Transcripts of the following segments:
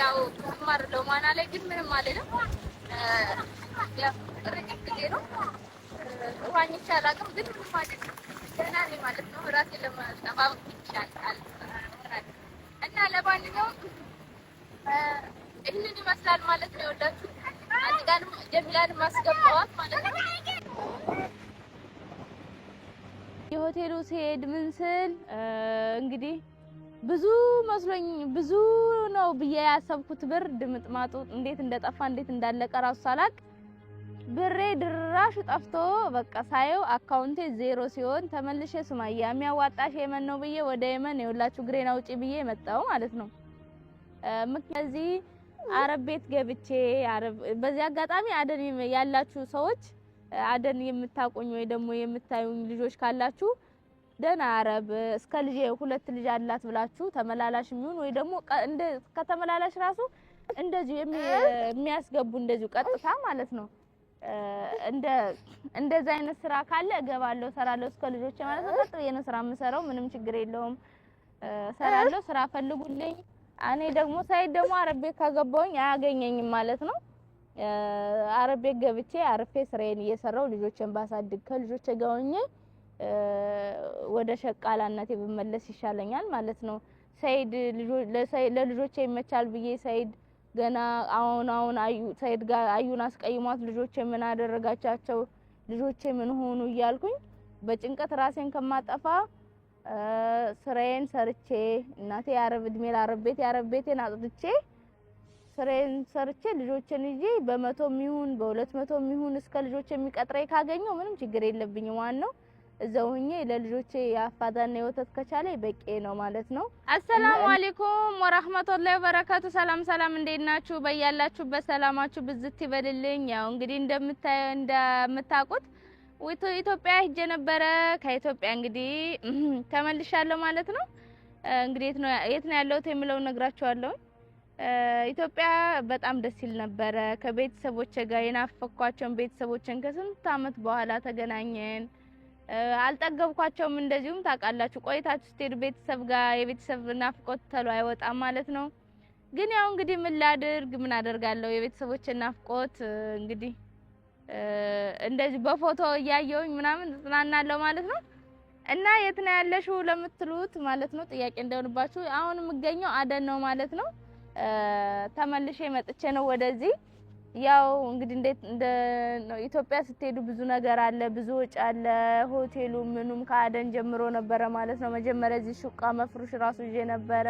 ያው ማርለው ማና ላይ ግን ምንም አይደለም። ያው ረጅም ጊዜ ነው ዋኝ ይቻላልም ግን ምንም አይደለም። ደህና ነኝ ማለት ነው። ራሴን ለማጠባበቅ ይቻላል እና ለማንኛውም ይህንን ይመስላል ማለት ነው። ወዳችሁ አንድ ቀን ጀሚላን ማስገባዋት ማለት ነው። የሆቴሉ ሲሄድ ምን ስል እንግዲህ ብዙ መስሎኝ ብዙ ነው ብዬ ያሰብኩት ብር ድምጥማጡ እንዴት እንደጠፋ እንዴት እንዳለቀ ራሱ ሳላቅ ብሬ ድራሹ ጠፍቶ በቃ ሳየው አካውንቴ ዜሮ ሲሆን ተመልሼ ሱማያ የሚያዋጣሽ የመን ነው ብዬ ወደ የመን የውላችሁ ግሬና ውጪ ብዬ መጣው ማለት ነው። ምክንያቱም አረብ ቤት ገብቼ በዚህ አጋጣሚ አደን ያላችሁ ሰዎች አደን የምታቆኝ ወይ ደግሞ የምታዩኝ ልጆች ካላችሁ ደና አረብ እስከ ልጅ ሁለት ልጅ አላት ብላችሁ ተመላላሽ የሚሆን ወይ ደግሞ እንደ ከተመላላሽ ራሱ እንደዚህ የሚያስገቡ እንደዚህ ቀጥታ ማለት ነው። እንደዛ አይነት ስራ ካለ እገባለሁ ሰራለሁ እስከ ልጆቼ ማለት ነው። ቀጥታ የነ ስራ የምሰራው ምንም ችግር የለውም። ሰራለሁ ስራ ፈልጉልኝ። እኔ ደግሞ ሳይድ ደግሞ አረብ ቤት ካገባሁኝ አያገኘኝም ማለት ነው። አረብ ቤት ገብቼ አርፌ ስራዬን እየሰራው ልጆቼን ባሳድግ ከልጆቼ ጋር ሆኜ ወደ ሸቃላነቴ ብመለስ ይሻለኛል ማለት ነው። ሳይድ ለልጆቼ ይመቻል ብዬ ሳይድ ገና አሁን ሳይድ ጋር አዩን አስቀይሟት ልጆቼ ምን አደረጋቻቸው ልጆቼ ምን ሆኑ እያልኩኝ በጭንቀት ራሴን ከማጠፋ ስራዬን ሰርቼ እናቴ ያረብ እድሜ ላረብ ቤት ያረብ ቤቴን አጥድቼ ስራዬን ሰርቼ ልጆቼን ይዤ በ100 ሚሆን በ200 ሚሆን እስከ ልጆቼ የሚቀጥረኝ ካገኘው ምንም ችግር የለብኝም። ዋናው እዛው ሆኜ ለልጆቼ ያፋዳና የወተት ከቻለ በቂ ነው ማለት ነው። አሰላሙ አለይኩም ወራህመቱላሂ ወበረካቱ። ሰላም እንዴት ናችሁ? በያላችሁበት ሰላማችሁ ብዝት ይበልልኝ። ያው እንግዲህ እንደምታውቁት ኢትዮጵያ ሄጄ ነበረ። ከኢትዮጵያ እንግዲህ ተመልሻለሁ ማለት ነው። እንግዲህ የት ነው ያለሁት የሚለውን ነግራችኋለሁ። ኢትዮጵያ በጣም ደስ ይል ነበረ። ከቤተሰቦቼ ጋር የናፈኳቸውን ቤተሰቦቼን ከስንት አመት በኋላ ተገናኘን። አልጠገብኳቸውም። እንደዚሁም ታውቃላችሁ ቆይታችሁ ስትሄዱ ቤተሰብ ጋር የቤተሰብ ናፍቆት ተሎ አይወጣም ማለት ነው። ግን ያው እንግዲህ ምን ላድርግ ምን አደርጋለሁ የቤተሰቦቼን ናፍቆት እንግዲህ እንደዚህ በፎቶ እያየሁኝ ምናምን ጽናናለሁ ማለት ነው። እና የት ነው ያለሽው ለምትሉት ማለት ነው ጥያቄ እንደሆነባችሁ አሁን የምገኘው አደን ነው ማለት ነው። ተመልሼ መጥቼ ነው ወደዚህ። ያው እንግዲህ እንደ ኢትዮጵያ ስትሄዱ ብዙ ነገር አለ፣ ብዙ ወጪ አለ። ሆቴሉ ምኑም ከአደን ጀምሮ ነበረ ማለት ነው። መጀመሪያ እዚህ ሹቃ መፍሩሽ ራሱ ይዤ ነበረ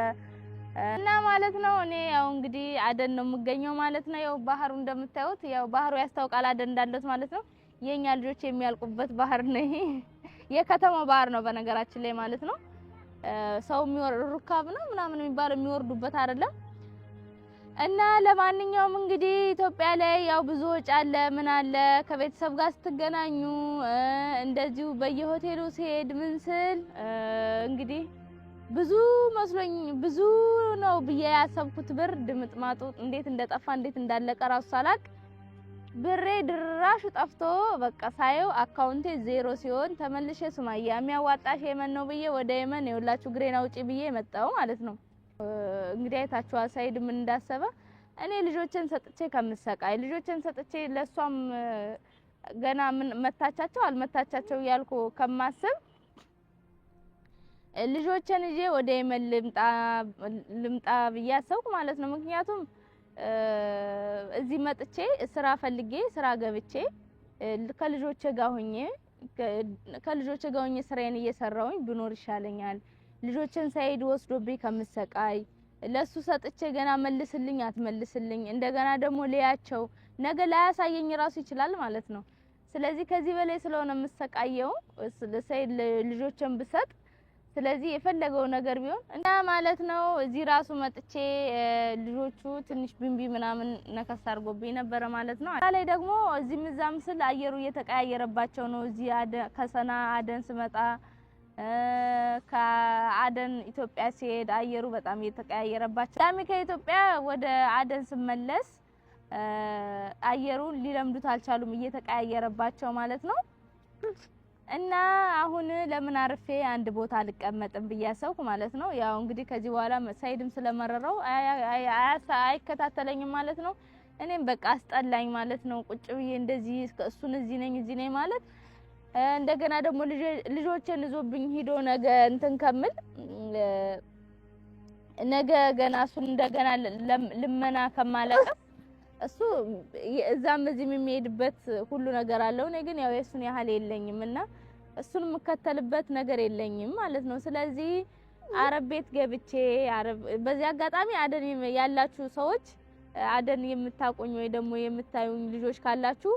እና ማለት ነው። እኔ ያው እንግዲህ አደን ነው የምገኘው ማለት ነው። ያው ባህሩ እንደምታዩት ያው ባህሩ ያስታውቃል አደን እንዳለት ማለት ነው። የኛ ልጆች የሚያልቁበት ባህር ነው ይሄ። የከተማው ባህር ነው በነገራችን ላይ ማለት ነው። ሰው ሩካብ ነው ምናምን የሚባለው የሚወርዱበት አይደለም። እና ለማንኛውም እንግዲህ ኢትዮጵያ ላይ ያው ብዙ ወጪ አለ ምን አለ ከቤተሰብ ጋር ስትገናኙ እንደዚሁ በየሆቴሉ ሲሄድ ምን ስል እንግዲህ ብዙ መስሎኝ ብዙ ነው ብዬ ያሰብኩት ብር ድምጥማጡ እንዴት እንደጠፋ እንዴት እንዳለቀ ራሱ ሳላቅ ብሬ ድራሹ ጠፍቶ በቃ ሳየው አካውንቴ ዜሮ ሲሆን ተመልሼ ሱማያ የሚያዋጣሽ የመን ነው ብዬ ወደ የመን የውላችሁ ግሬና ውጪ ብዬ መጣው ማለት ነው። እንግዲህ አይታችኋል ሳይድ ምን እንዳሰበ። እኔ ልጆችን ሰጥቼ ከምሰቃይ ልጆችን ሰጥቼ ለሷም ገና ምን መታቻቸው አልመታቻቸው ያልኩ ከማስብ ልጆችን ይዤ ወደ የመን ልምጣ ብያሰብኩ ማለት ነው። ምክንያቱም እዚህ መጥቼ ስራ ፈልጌ ስራ ገብቼ ከልጆቼ ጋር ሆኜ ስራዬን እየሰራሁኝ ብኖር ይሻለኛል። ልጆችን ሳይድ ወስዶብኝ ከምሰቃይ ለሱ ሰጥቼ ገና መልስልኝ አትመልስልኝ እንደገና ደግሞ ለያቸው ነገ ላያሳየኝ ራሱ ይችላል ማለት ነው። ስለዚህ ከዚህ በላይ ስለሆነ የምሰቃየው ሳይድ ልጆችን ብሰጥ ስለዚህ የፈለገው ነገር ቢሆን እና ማለት ነው። እዚህ ራሱ መጥቼ ልጆቹ ትንሽ ቢንቢ ምናምን ነከስ አድርጎብኝ ነበር ማለት ነው። ላይ ደግሞ እዚህ ምዛም ስል አየሩ እየተቀያየረባቸው ነው። እዚህ ከሰና አደን ስመጣ ከአደን ኢትዮጵያ ሲሄድ አየሩ በጣም እየተቀያየረባቸው ዳሚ ከኢትዮጵያ ወደ አደን ስመለስ አየሩን ሊለምዱት አልቻሉም እየተቀያየረባቸው ማለት ነው። እና አሁን ለምን አርፌ አንድ ቦታ አልቀመጥም ብያሰብኩ ማለት ነው። ያው እንግዲህ ከዚህ በኋላ ሳይድም ስለመረረው አይከታተለኝም ማለት ነው። እኔም በቃ አስጠላኝ ማለት ነው። ቁጭ ብዬ እንደዚህ እሱን እዚህ ነኝ ማለት እንደገና ደግሞ ልጆችን ይዞብኝ ሂዶ ነገ እንትን ከምል ነገ ገና እሱን እንደገና ልመና ከማለቀስ እሱ እዛም እዚህም የሚሄድበት ሁሉ ነገር አለው። እኔ ግን ያው የሱን ያህል የለኝም እና እሱን የምከተልበት ነገር የለኝም ማለት ነው። ስለዚህ አረብ ቤት ገብቼ በዚህ አጋጣሚ አደን ያላችሁ ሰዎች አደን የምታቆኝ ወይ ደግሞ የምታዩኝ ልጆች ካላችሁ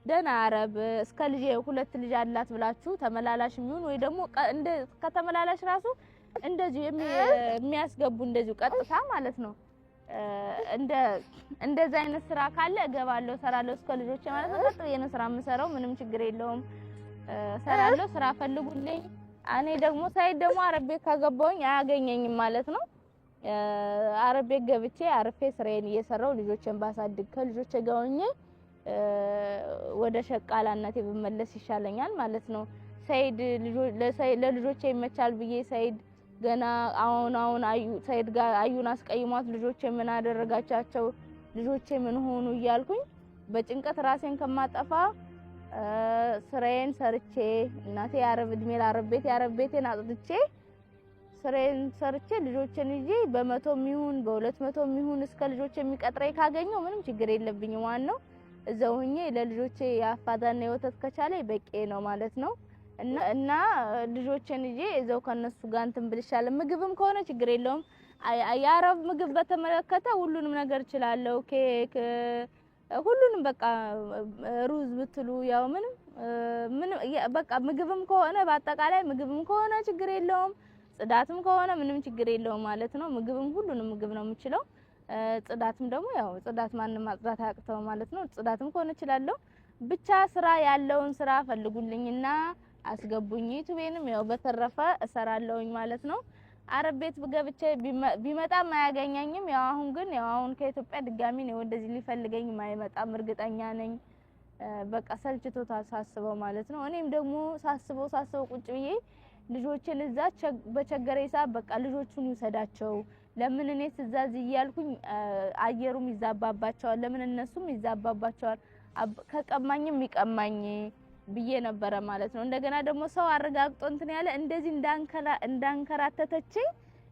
ደህና አረብ እስከ ልጅ 2 ልጅ አላት ብላችሁ ተመላላሽ የሚሆን ወይ ደግሞ እንደ ከተመላላሽ ራሱ እንደዚህ የሚያስገቡ እንደዚህ ቀጥታ ማለት ነው። እንደዚህ አይነት ስራ ካለ እገባለሁ ሰራለሁ እስከ ልጆቼ ማለት ነው። ቀጥ የነ ስራ የምሰራው ምንም ችግር የለውም። ሰራለሁ ስራ ፈልጉልኝ። እኔ ደግሞ ሳይድ ደግሞ አረብ ቤት ካገባሁኝ አያገኘኝም ማለት ነው። አረብ ቤት ገብቼ አርፌ ስራዬን እየሰራው ልጆቼን ባሳድግ ከልጆቼ ጋር ሆኜ ወደ ሸቃላነቴ ብመለስ ይሻለኛል ማለት ነው። ሳይድ ለልጆቼ ይመቻል ብዬ ሳይድ ገና አሁን ሳይድ ጋር አዩን አስቀይሟት ልጆቼ ምን አደረጋቻቸው ልጆቼ ምን ሆኑ እያልኩኝ በጭንቀት ራሴን ከማጠፋ ስራዬን ሰርቼ እናቴ ያረብ እድሜ ላረብ ቤቴን አጥጥቼ ስራዬን ሰርቼ ልጆቼን ይዤ በ100 ሚሆን በ200 ሚሆን እስከ ልጆቼ የሚቀጥረኝ ካገኘው ምንም ችግር የለብኝም። ዋናው እዛው ሆኜ ለልጆቼ ያፋዳና የወተት ከቻለ በቂ ነው ማለት ነው። እና ልጆቼን ይዤ እዛው ከነሱ ጋር እንትን ብልሻለ ምግብም ከሆነ ችግር የለውም። የአረብ ምግብ በተመለከተ ሁሉንም ነገር እችላለሁ። ኬክ ሁሉንም በቃ ሩዝ ብትሉ ያው ምንም በቃ ምግብም ከሆነ በአጠቃላይ ምግብም ከሆነ ችግር የለውም። ጽዳትም ከሆነ ምንም ችግር የለውም ማለት ነው። ምግብም ሁሉንም ምግብ ነው የምችለው። ጽዳትም ደግሞ ያው ጽዳት ማንንም ማጽዳት አያቅተው ማለት ነው። ጽዳትም ከሆነ እችላለሁ። ብቻ ስራ ያለውን ስራ ፈልጉልኝና አስገቡኝ። ዩቲዩብንም ያው በተረፈ እሰራለሁኝ ማለት ነው። አረብ ቤት ገብቼ ቢመጣም አያገኘኝም። ያው አሁን ግን ያው አሁን ከኢትዮጵያ ድጋሚ ነው እንደዚህ ሊፈልገኝ ማይመጣም እርግጠኛ ነኝ። በቃ ሰልችቶታል ሳስበው ማለት ነው። እኔም ደግሞ ሳስበው ቁጭ ብዬ ልጆችን እዛ በቸገረኝ ሰዓት በቃ ልጆቹን ይውሰዳቸው ለምን እኔ ትዛዝ እያልኩኝ አየሩም ይዛባባቸዋል ለምን እነሱም ይዛባባቸዋል ከቀማኝም ይቀማኝ ብዬ ነበረ ማለት ነው። እንደገና ደግሞ ሰው አረጋግጦ እንትን ያለ እንደዚህ እንዳንከራተተችኝ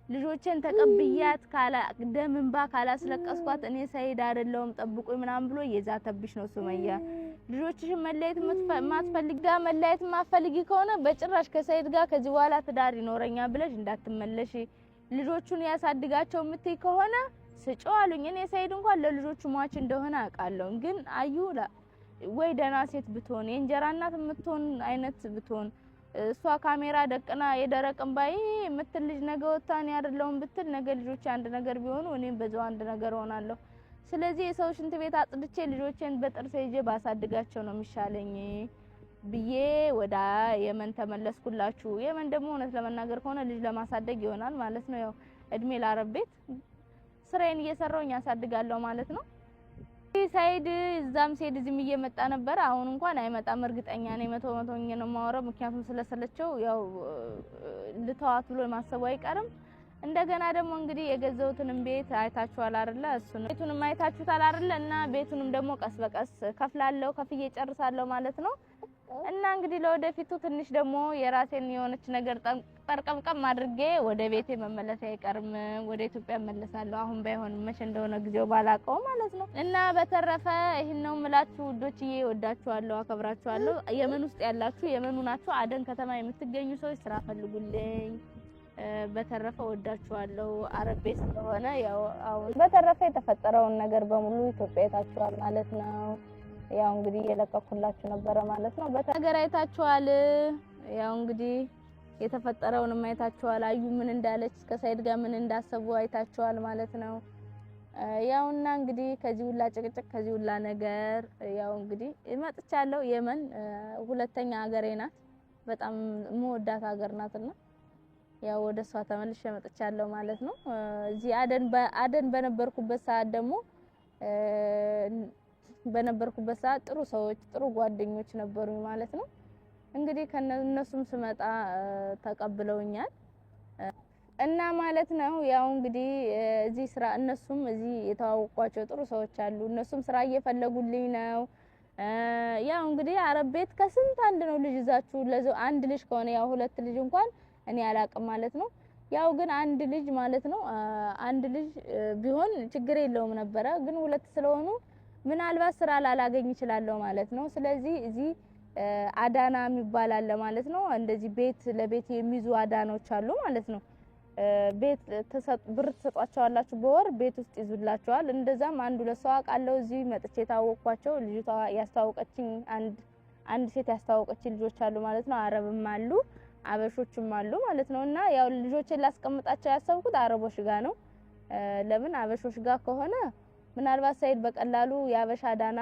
ልጆቼን ተቀብያት ካላ ደምንባ ካላስለቀስኳት እኔ ሳይድ አይደለም ጠብቁኝ ምናምን ብሎ እየዛተብሽ ነው ሱመያ። ልጆችሽን መለየት ማትፈልጊ ጋር መለየት ማፈልጊ ከሆነ በጭራሽ ከሳይድ ጋር ከዚህ በኋላ ትዳር ይኖረኛል ብለሽ እንዳትመለሺ። ልጆቹን ያሳድጋቸው የምትይ ከሆነ ስጪው አሉኝ። እኔ ሳይድ እንኳን ለልጆቹ ሟች እንደሆነ አውቃለሁ። ግን አዩ ወይ ደህና ሴት ብትሆን የእንጀራ እናት የምትሆን አይነት ብትሆን እሷ ካሜራ ደቅና የደረቅም ባይ የምትል ልጅ ነገ ወጣን ያደረውን ብትል ነገ ልጆች አንድ ነገር ቢሆኑ እኔም በዛው አንድ ነገር ሆናለሁ። ስለዚህ የሰው ሽንት ቤት አጽድቼ ልጆቼን በጥርሴ ይዤ ባሳድጋቸው ነው የሚሻለኝ ብዬ ወደ የመን ተመለስኩላችሁ። የመን ደግሞ እውነት ለመናገር ከሆነ ልጅ ለማሳደግ ይሆናል ማለት ነው። ያው እድሜ ላረብ ቤት ስራዬን እየሰራሁኝ ያሳድጋለሁ ማለት ነው። ሳይድ እዛም ሳይድ እዚህም እየመጣ ነበር። አሁን እንኳን አይመጣም እርግጠኛ ነኝ። 100% ነው የማወራው ምክንያቱም ስለሰለቸው ያው ልተዋት ብሎ ማሰቡ አይቀርም። እንደገና ደግሞ እንግዲህ የገዘውትንም ቤት አይታችኋል አይደለ? እሱን ቤቱንም አይታችሁታል አይደለ? እና ቤቱንም ደግሞ ቀስ በቀስ ከፍላለሁ ከፍዬ ጨርሳለሁ ማለት ነው። እና እንግዲህ ለወደፊቱ ትንሽ ደግሞ የራሴን የሆነች ነገር ጠርቀምቀም አድርጌ ወደ ቤቴ መመለስ አይቀርም። ወደ ኢትዮጵያ መለሳለሁ። አሁን ባይሆን መቼ እንደሆነ ጊዜው ባላቀው ማለት ነው። እና በተረፈ ይሄን ነው የምላችሁ ውዶችዬ፣ ወዳችኋለሁ፣ አከብራችኋለሁ። የመን ውስጥ ያላችሁ የመኑ ናችሁ አደን ከተማ የምትገኙ ሰዎች ስራ ፈልጉልኝ። በተረፈ ወዳችኋለሁ። አረብ ቤት ስለሆነ ያው አሁን በተረፈ የተፈጠረውን ነገር በሙሉ ኢትዮጵያ አይታችኋል ማለት ነው። ያው እንግዲህ የለቀኩላችሁ ነበረ ማለት ነው። በተገር አይታችኋል። ያው እንግዲህ የተፈጠረውን አይታችኋል። አዩ ምን እንዳለች ከሳይድ ጋር ምን እንዳሰቡ አይታችኋል ማለት ነው። ያውና እንግዲህ ከዚህ ሁላ ጭቅጭቅ ከዚህ ሁላ ነገር ያው እንግዲህ መጥቻለሁ። የመን ሁለተኛ ሀገሬ ናት። በጣም የምወዳት ሀገር ናትና ያው ወደሷ ተመልሼ መጥቻለሁ ማለት ነው። እዚህ አደን በነበርኩበት ሰዓት ደግሞ ጥሩ ሰዎች ጥሩ ጓደኞች ነበሩኝ ማለት ነው። እንግዲህ ከነሱም ስመጣ ተቀብለውኛል እና ማለት ነው። ያው እንግዲህ እዚህ ስራ እነሱም እዚህ የተዋወቋቸው ጥሩ ሰዎች አሉ። እነሱም ስራ እየፈለጉልኝ ነው። ያው እንግዲህ አረብ ቤት ከስንት አንድ ነው ልጅ ይዛችሁ ለዘው አንድ ልጅ ከሆነ ያው ሁለት ልጅ እንኳን እኔ አላቅም ማለት ነው። ያው ግን አንድ ልጅ ማለት ነው አንድ ልጅ ቢሆን ችግር የለውም ነበረ። ግን ሁለት ስለሆኑ ምናልባት ስራ ላላገኝ እችላለሁ ማለት ነው። ስለዚህ እዚህ አዳና የሚባል አለ ማለት ነው። እንደዚህ ቤት ለቤት የሚይዙ አዳኖች አሉ ማለት ነው። ቤት ብር ተሰጧቸዋላችሁ በወር ቤት ውስጥ ይዙላችኋል። እንደዛም አንዱ ለሰው አውቃለሁ እዚህ መጥቼ ታወቅኳቸው። ልጅቷ ያስተዋወቀችኝ አንድ ሴት ያስተዋወቀችኝ ልጆች አሉ ማለት ነው። አረብም አሉ አበሾችም አሉ ማለት ነው። እና ያው ልጆችን ላስቀምጣቸው ያሰብኩት አረቦች ጋር ነው። ለምን አበሾች ጋር ከሆነ ምናልባት ሰይድ በቀላሉ የአበሻ አዳና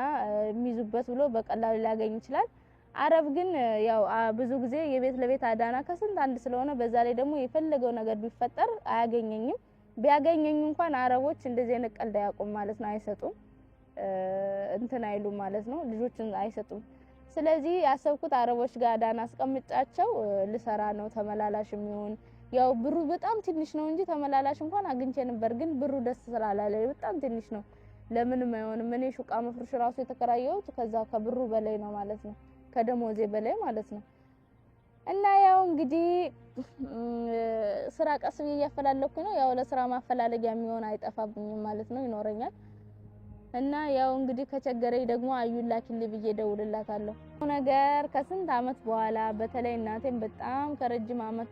የሚይዙበት ብሎ በቀላሉ ሊያገኝ ይችላል። አረብ ግን ያው ብዙ ጊዜ የቤት ለቤት አዳና ከስንት አንድ ስለሆነ በዛ ላይ ደግሞ የፈለገው ነገር ቢፈጠር አያገኘኝም። ቢያገኘኝ እንኳን አረቦች እንደዚህ አይነት ቀልድ አያውቁም ማለት ነው። አይሰጡም እንትን አይሉም ማለት ነው። ልጆችን አይሰጡም። ስለዚህ ያሰብኩት አረቦች ጋር አዳና አስቀምጫቸው ልሰራ ነው። ተመላላሽ የሚሆን ያው ብሩ በጣም ትንሽ ነው እንጂ ተመላላሽ እንኳን አግኝቼ ነበር። ግን ብሩ ደስ ስላላለ በጣም ትንሽ ነው። ለምንም አይሆንም። እኔ ሹቃ መፍሩሽ ራሱ የተከራየሁት ከዛ ከብሩ በላይ ነው ማለት ነው። ከደሞዜ በላይ ማለት ነው። እና ያው እንግዲህ ስራ ቀስ ብዬ እያፈላለኩ ነው። ያው ለስራ ማፈላለጊያ የሚሆን አይጠፋብኝም ማለት ነው፣ ይኖረኛል። እና ያው እንግዲህ ከቸገረኝ ደግሞ አዩን ላኪልኝ ብዬ ደውልላታለሁ። ነገር ከስንት አመት በኋላ በተለይ እናቴን በጣም ከረጅም አመት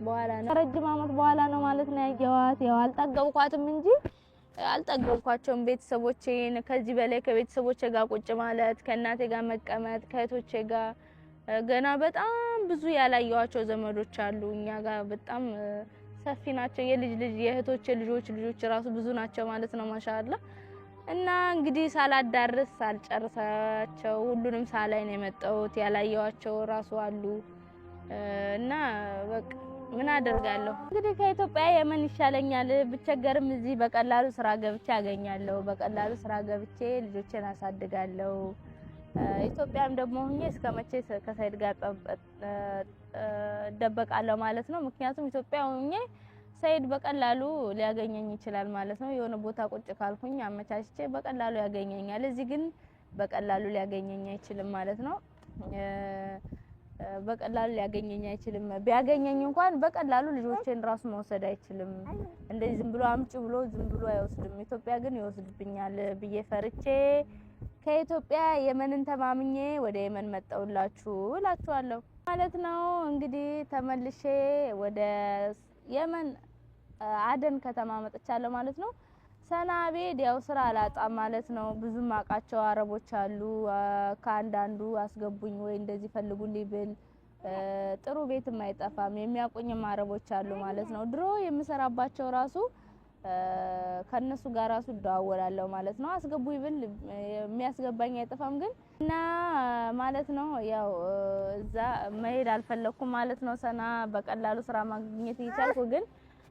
በኋላ ነው ማለት ነው ያየኋት። ያው አልጠገብኳትም እንጂ አልጠገብኳቸውም ቤተሰቦቼን። ከዚህ በላይ ከቤተሰቦቼ ጋር ቁጭ ማለት፣ ከእናቴ ጋር መቀመጥ፣ ከእህቶቼ ጋር ገና በጣም ብዙ ያላየዋቸው ዘመዶች አሉ። እኛ ጋር በጣም ሰፊ ናቸው። የልጅ የእህቶቼ ልጆች ራሱ ብዙ ናቸው ማለት ነው ማሻአላ። እና እንግዲህ ሳላዳርስ ሳልጨርሳቸው ሁሉንም ሳላይ ነው የመጣሁት። ያላየዋቸው ራሱ አሉ። እና በቃ ምን አደርጋለሁ እንግዲህ ከኢትዮጵያ የመን ይሻለኛል። ብቸገርም እዚህ በቀላሉ ስራ ገብቼ አገኛለሁ። በቀላሉ ስራ ገብቼ ልጆቼን አሳድጋለሁ። ኢትዮጵያም ደግሞ ሆኜ እስከመቼ ከሰይድ ጋር ደበቃለሁ ማለት ነው። ምክንያቱም ኢትዮጵያ ሆኜ ሰይድ በቀላሉ ሊያገኘኝ ይችላል ማለት ነው። የሆነ ቦታ ቁጭ ካልኩኝ አመቻችቼ በቀላሉ ያገኘኛል። እዚህ ግን በቀላሉ ሊያገኘኝ አይችልም ማለት ነው። በቀላሉ ሊያገኘኝ አይችልም። ቢያገኘኝ እንኳን በቀላሉ ልጆቼን ራሱ መውሰድ አይችልም። እንደዚህ ዝም ብሎ አምጪ ብሎ ዝም ብሎ አይወስድም። ኢትዮጵያ ግን ይወስድብኛል ብዬ ፈርቼ ከኢትዮጵያ የመንን ተማምኜ ወደ የመን መጣሁላችሁ እላችኋለሁ ማለት ነው። እንግዲህ ተመልሼ ወደ የመን አደን ከተማ መጥቻለሁ ማለት ነው። ሰና ቤት ያው ስራ አላጣም ማለት ነው። ብዙም አቃቸው አረቦች አሉ። ከአንዳንዱ አስገቡኝ ወይ እንደዚህ ፈልጉልኝ ብል ጥሩ ቤትም አይጠፋም። የሚያቆኝም አረቦች አሉ ማለት ነው። ድሮ የምሰራባቸው ራሱ ከነሱ ጋር ራሱ ደዋወላለሁ ማለት ነው። አስገቡኝ ብል የሚያስገባኝ አይጠፋም። ግን እና ማለት ነው ያው እዛ መሄድ አልፈለኩም ማለት ነው። ሰና በቀላሉ ስራ ማግኘት ይቻላል ግን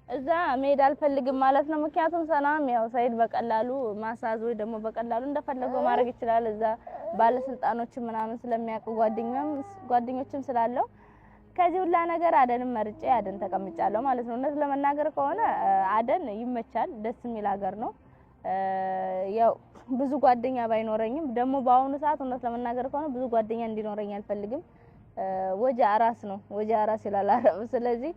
እዛ መሄድ አልፈልግም ማለት ነው። ምክንያቱም ሰናም ያው ሰይድ በቀላሉ ማሳዝ ወይ ደግሞ በቀላሉ እንደፈለገው ማድረግ ይችላል። እዛ ባለስልጣኖች ምናምን ስለሚያውቁ ጓደኞችም ስላለው ከዚህ ሁላ ነገር አደንም መርጬ አደን ተቀምጫለሁ ማለት ነው። እውነት ለመናገር ከሆነ አደን ይመቻል፣ ደስ የሚል ሀገር ነው። ያው ብዙ ጓደኛ ባይኖረኝም ደግሞ በአሁኑ ሰዓት እውነት ለመናገር ከሆነ ብዙ ጓደኛ እንዲኖረኝ አልፈልግም። ወጃ አራስ ነው ወጃ አራስ ይላል አረብ። ስለዚህ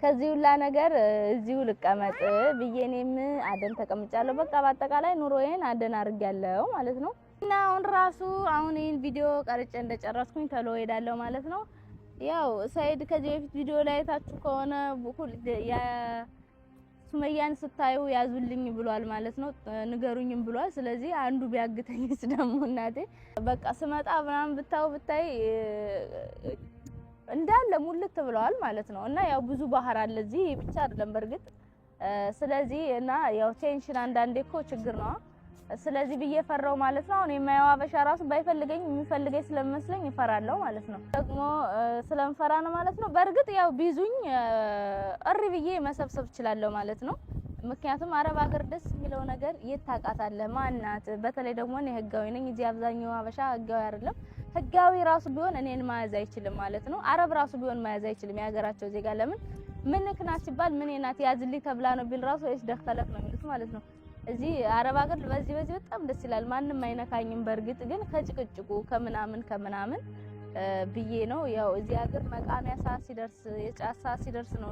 ከዚህ ሁላ ነገር እዚሁ ልቀመጥ ብዬ እኔም አደን ተቀምጫለሁ። በቃ በአጠቃላይ ኑሮዬን አደን አድርጌያለሁ ማለት ነው። እና አሁን ይሄን ቪዲዮ ቀርጬ እንደጨረስኩኝ ተሎ ሄዳለሁ ማለት ነው። ያው ሰይድ ከዚህ በፊት ቪዲዮ ላይ አይታችሁ ከሆነ ሱመያን ስታዩ ያዙልኝ ብሏል ማለት ነው። ንገሩኝም ብሏል። ስለዚህ አንዱ ቢያግተኝስ ደግሞ እናቴ በቃ ስመጣ ምናምን ብታይ እንዳለ ሙልት ብለዋል ማለት ነው። እና ያው ብዙ ባህር አለ እዚህ ብቻ አይደለም በርግጥ። ስለዚህ እና ያው ቴንሽን አንዳንዴ እኮ ችግር ነው። ስለዚህ ብዬ ፈራው ማለት ነው። አሁን የማያው አበሻ ራሱ ባይፈልገኝ የሚፈልገኝ ስለመስለኝ ይፈራለው ማለት ነው። ደግሞ ስለምፈራ ነው ማለት ነው። በርግጥ ያው ቢዙኝ እሪ ብዬ መሰብሰብ እችላለሁ ማለት ነው። ምክንያቱም አረብ ሀገር ደስ የሚለው ነገር የት ታውቃታለህ ማናት። በተለይ ደግሞ እኔ ህጋዊ ነኝ። እዚህ አብዛኛው አበሻ ህጋዊ አይደለም። ህጋዊ ራሱ ቢሆን እኔን ማያዝ አይችልም ማለት ነው። አረብ ራሱ ቢሆን ማያዝ አይችልም የሀገራቸው ዜጋ። ለምን ምንክና ሲባል ምን ናት ያዝልኝ ተብላ ነው ቢል ራሱ እሺ ደከለክ ነው የሚሉት ማለት ነው። እዚህ አረብ ሀገር በዚህ በጣም ደስ ይላል። ማንም አይነካኝም። በርግጥ ግን ከጭቅጭቁ ከምናምን ብዬ ነው። ያው እዚህ ሀገር መቃሚያ ሰዓት ሲደርስ የጫት ሰዓት ሲደርስ ነው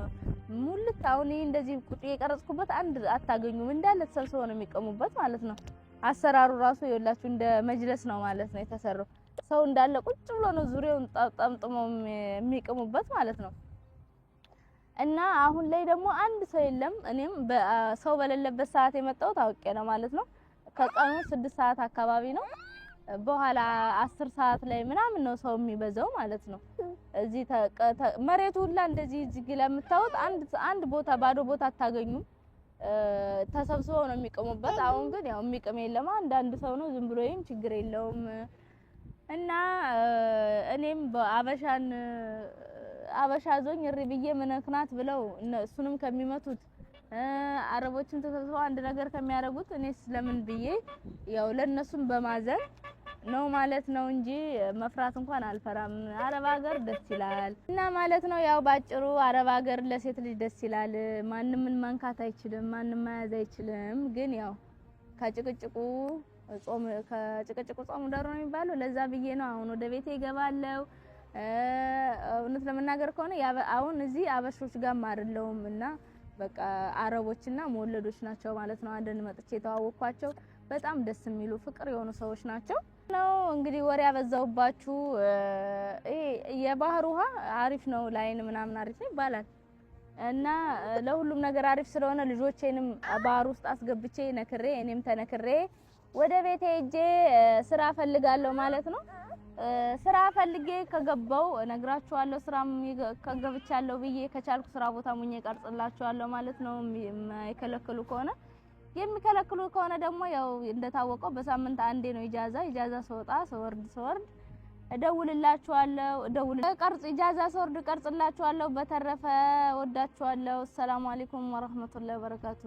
ሙልት። አሁን ይሄ እንደዚህ ቁጥ የቀረጽኩበት አንድ አታገኙም። እንዳለ ተሰብስበው ነው የሚቀሙበት ማለት ነው። አሰራሩ ራሱ ይኸውላችሁ እንደ መጅለስ ነው ማለት ነው የተሰራው። ሰው እንዳለ ቁጭ ብሎ ነው ዙሪያውን ጠምጥመው የሚቀሙበት ማለት ነው። እና አሁን ላይ ደግሞ አንድ ሰው የለም። እኔም ሰው በሌለበት ሰዓት የመጣው ታውቄ ነው ማለት ነው። ከቀኑ 6 ሰዓት አካባቢ ነው። በኋላ 10 ሰዓት ላይ ምናምን ነው ሰው የሚበዛው ማለት ነው። እዚህ መሬቱ ሁላ እንደዚህ እዚህ ለምታዩት አንድ ቦታ ባዶ ቦታ አታገኙም። ተሰብስበው ነው የሚቀሙበት። አሁን ግን ያው የሚቀም የለም። አንዳንድ ሰው ነው ዝም ብሎ ይሄም ችግር የለውም። እና እኔም አበሻ ዞኝ እሪ ብዬ ምንክናት ብለው እሱንም ከሚመቱት አረቦችን ተሰብስበው አንድ ነገር ከሚያደርጉት እኔስ ለምን ብዬ ያው ለነሱም በማዘን ነው ማለት ነው እንጂ መፍራት እንኳን አልፈራም። አረብ ሀገር ደስ ይላል እና ማለት ነው። ያው ባጭሩ አረብ ሀገር ለሴት ልጅ ደስ ይላል። ማንም ምን መንካት አይችልም፣ ማንም መያዝ አይችልም። ግን ያው ከጭቅጭቁ ጾም ዳር ነው የሚባለው። ለዛ ብዬ ነው አሁን ወደ ቤቴ እገባለሁ። እውነት ለመናገር ከሆነ አሁን እዚህ አበሾች ጋር ማርለውም እና በቃ አረቦችና መወለዶች ናቸው ማለት ነው። አንድን መጥቼ ተዋወቅኳቸው። በጣም ደስ የሚሉ ፍቅር የሆኑ ሰዎች ናቸው ነው። እንግዲህ ወሬ ያበዛውባችሁ። ይሄ የባህር ውሃ አሪፍ ነው፣ ላይን ምናምን አሪፍ ነው ይባላል እና ለሁሉም ነገር አሪፍ ስለሆነ ልጆቼንም ባህር ውስጥ አስገብቼ ነክሬ እኔም ተነክሬ ወደ ቤቴ ሄጄ ስራ ፈልጋለሁ ማለት ነው። ስራ ፈልጌ ከገባው ነግራችኋለሁ። ስራም ከገብቻለሁ ብዬ ከቻልኩ ስራ ቦታ ሙኜ ቀርጽላችኋለሁ ማለት ነው። የማይከለክሉ ከሆነ የሚከለክሉ ከሆነ ደግሞ ያው እንደታወቀው በሳምንት አንዴ ነው ኢጃዛ ስወጣ ስወርድ እደውልላችኋለሁ። ኢጃዛ ስወርድ ቀርጽላችኋለሁ። በተረፈ ወዳችኋለሁ። ሰላም አለይኩም ወራህመቱላሂ ወበረካቱ።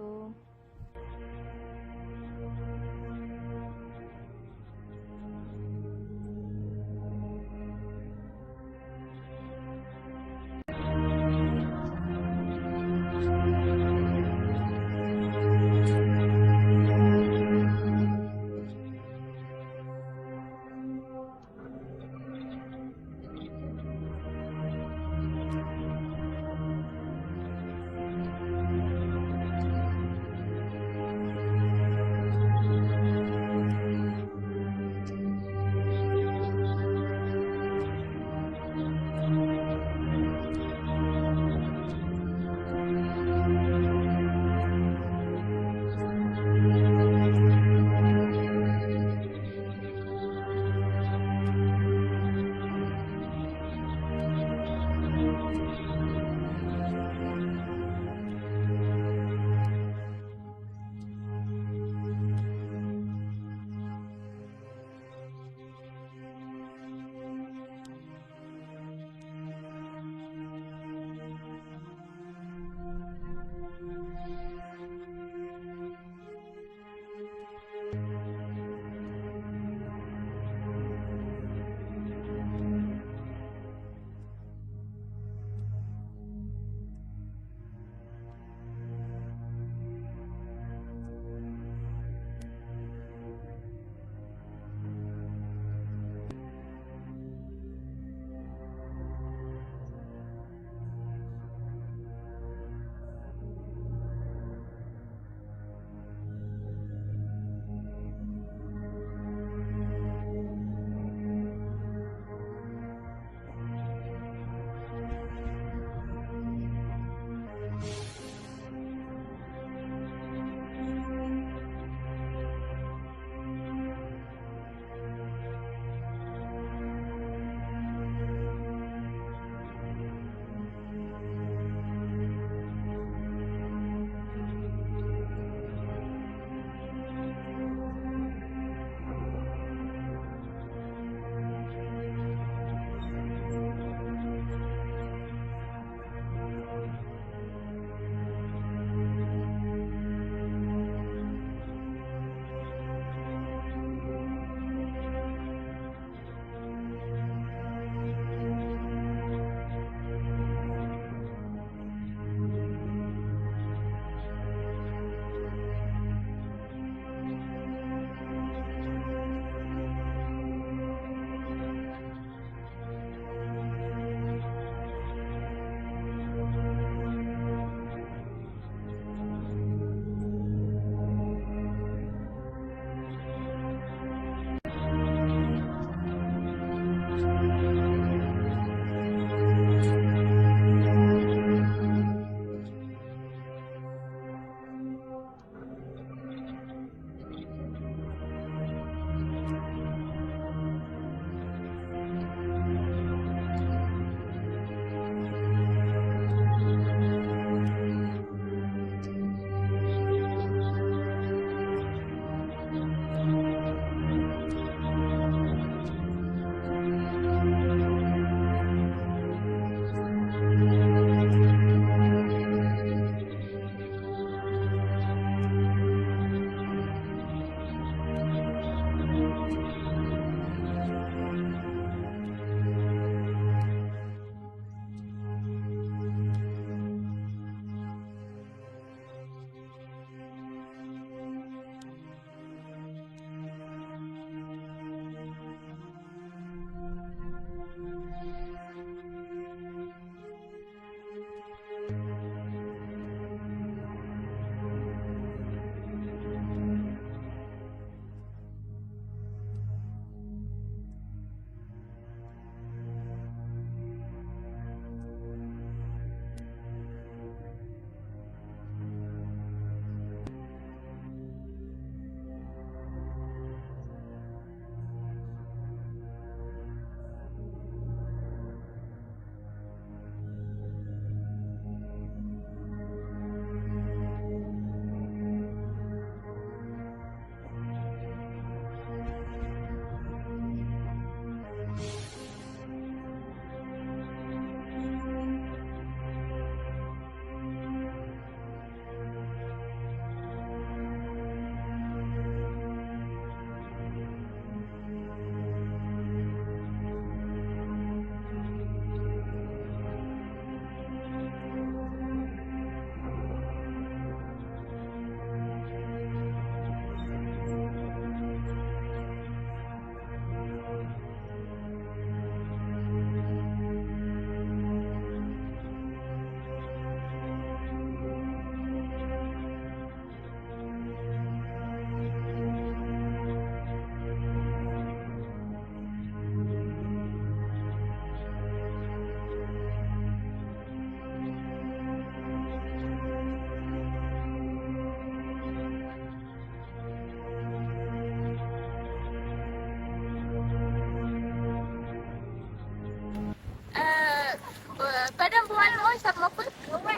በደንብ ዋናው ሰማኩት።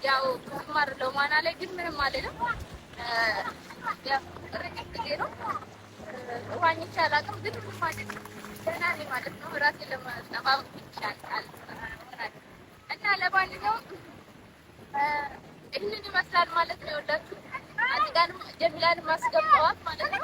ያው ማርለው ማና ላይ ግን ምንም አይደለም። ያው ርግጥ ነው ዋኝቼ አላውቅም፣ ግን ምንም አይደለም። ደህና ነኝ ማለት ነው። ራሴን ለማስጠባበቅ ይቻላል እና ለማንኛውም ይህንን ይመስላል ማለት ነው። ወዳችሁ አጥጋን ጀሚላን ማስገባዋት ማለት ነው።